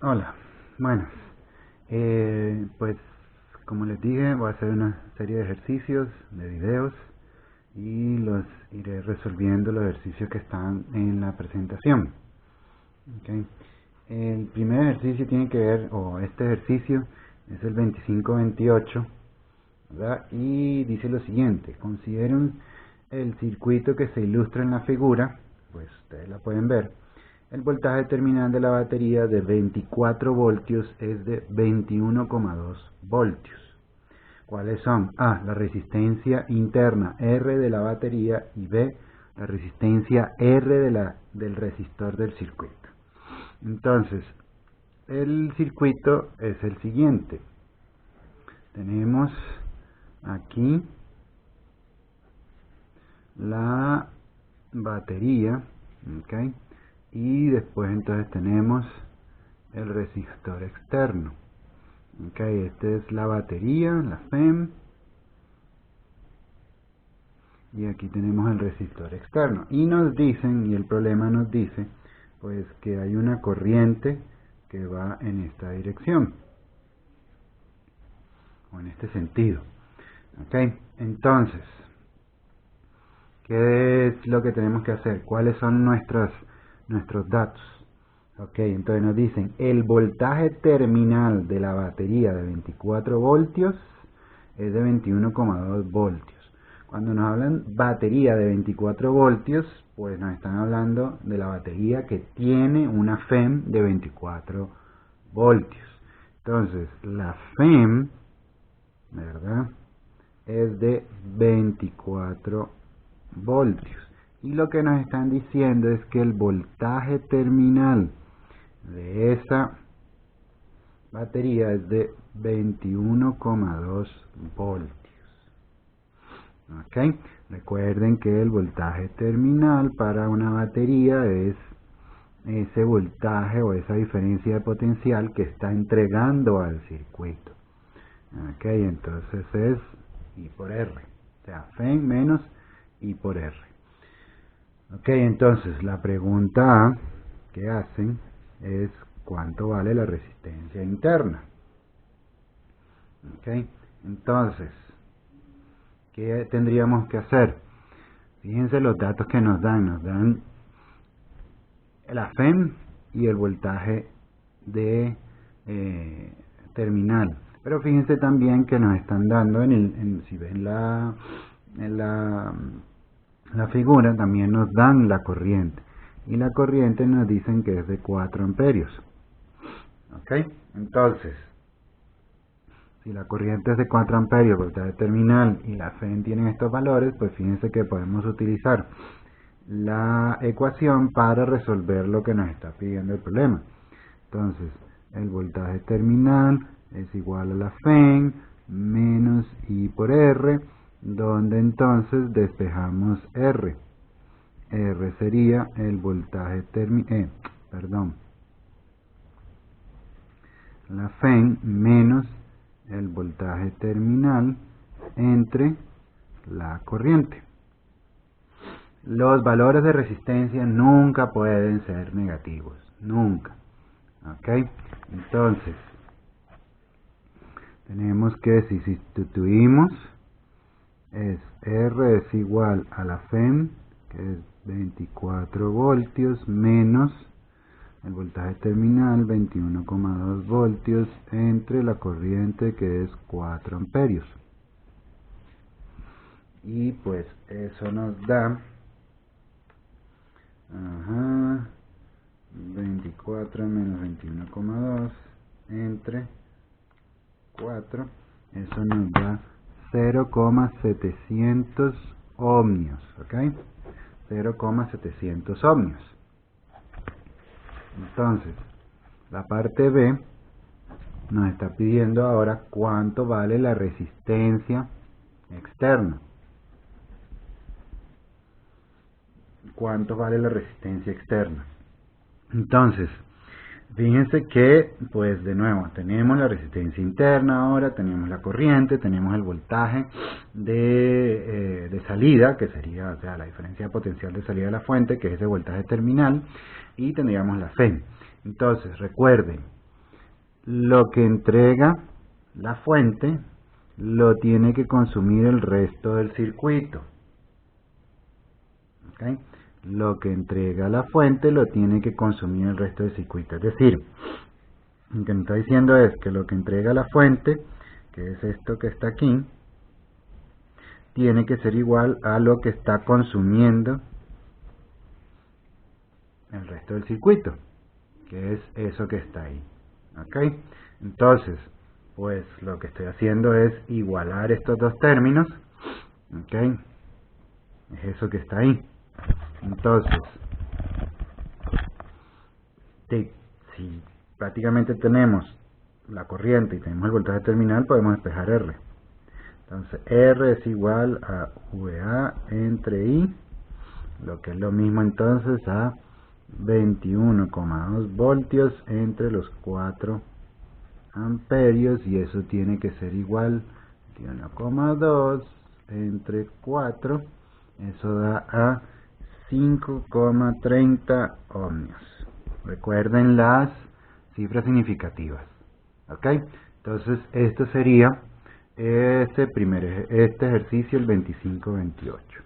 Hola, bueno, pues como les dije, voy a hacer una serie de ejercicios, de videos, y los iré resolviendo los ejercicios que están en la presentación. ¿Ok? El primer ejercicio tiene que ver, o este ejercicio es el 25-28, ¿verdad? Y dice lo siguiente: consideren el circuito que se ilustra en la figura, pues ustedes la pueden ver. El voltaje terminal de la batería de 24 voltios es de 21,2 voltios. ¿Cuáles son? A, la resistencia interna R de la batería, y B, la resistencia R del resistor del circuito. Entonces, el circuito es el siguiente. Tenemos aquí la batería, ¿ok? Y después entonces tenemos el resistor externo. Ok, esta es la batería, la FEM, y aquí tenemos el resistor externo. Y nos dicen, y el problema nos dice, pues que hay una corriente que va en esta dirección, o en este sentido. Ok, entonces, ¿qué es lo que tenemos que hacer? ¿Cuáles son nuestros datos? Ok, entonces nos dicen el voltaje terminal de la batería de 24 voltios es de 21,2 voltios. Cuando nos hablan batería de 24 voltios, pues nos están hablando de la batería que tiene una FEM de 24 voltios. Entonces, la FEM, ¿verdad?, es de 24 voltios. Y lo que nos están diciendo es que el voltaje terminal de esa batería es de 21,2 voltios. ¿Ok? Recuerden que el voltaje terminal para una batería es ese voltaje o esa diferencia de potencial que está entregando al circuito. ¿Ok? Entonces es I por R. O sea, FEM menos I por R. Ok, entonces la pregunta que hacen es ¿cuánto vale la resistencia interna? Ok, entonces, ¿qué tendríamos que hacer? Fíjense los datos que nos dan la FEM y el voltaje de terminal. Pero fíjense también que nos están dando, si ven la figura, también nos dan la corriente. Y la corriente nos dicen que es de 4 amperios. ¿Ok? Entonces, si la corriente es de 4 amperios, voltaje terminal, y la FEM tienen estos valores, pues fíjense que podemos utilizar la ecuación para resolver lo que nos está pidiendo el problema. Entonces, el voltaje terminal es igual a la FEM menos I por R, donde entonces despejamos R. R sería el voltaje terminal, la FEM menos el voltaje terminal entre la corriente. Los valores de resistencia nunca pueden ser negativos, nunca. ¿Ok? Entonces, tenemos que, si sustituimos, R es igual a la FEM, que es 24 voltios, menos el voltaje terminal, 21,2 voltios, entre la corriente, que es 4 amperios. Y pues eso nos da 24 menos 21,2 entre 4, eso nos da 0,700 ohmios, ¿ok? 0,700 ohmios. Entonces, la parte B nos está pidiendo ahora cuánto vale la resistencia externa. ¿Cuánto vale la resistencia externa? Entonces, fíjense que, pues de nuevo, tenemos la resistencia interna ahora, tenemos la corriente, tenemos el voltaje de salida, que sería, o sea, la diferencia de potencial de salida de la fuente, que es ese voltaje terminal, y tendríamos la FEM. Entonces, recuerden, lo que entrega la fuente lo tiene que consumir el resto del circuito. ¿Okay? Lo que entrega la fuente lo tiene que consumir el resto del circuito. Es decir, lo que me está diciendo es que lo que entrega la fuente, que es esto que está aquí, tiene que ser igual a lo que está consumiendo el resto del circuito, que es eso que está ahí. ¿Ok? Entonces, pues lo que estoy haciendo es igualar estos dos términos. ¿Ok? Es eso que está ahí. Entonces, si prácticamente tenemos la corriente y tenemos el voltaje terminal, podemos despejar R. Entonces, R es igual a VA entre I, lo que es lo mismo entonces a 21,2 voltios entre los 4 amperios, y eso tiene que ser igual a 21,2 entre 4, eso da a 5,30 ohmios. Recuerden las cifras significativas. ¿Ok? Entonces, esto sería este ejercicio, el 25-28.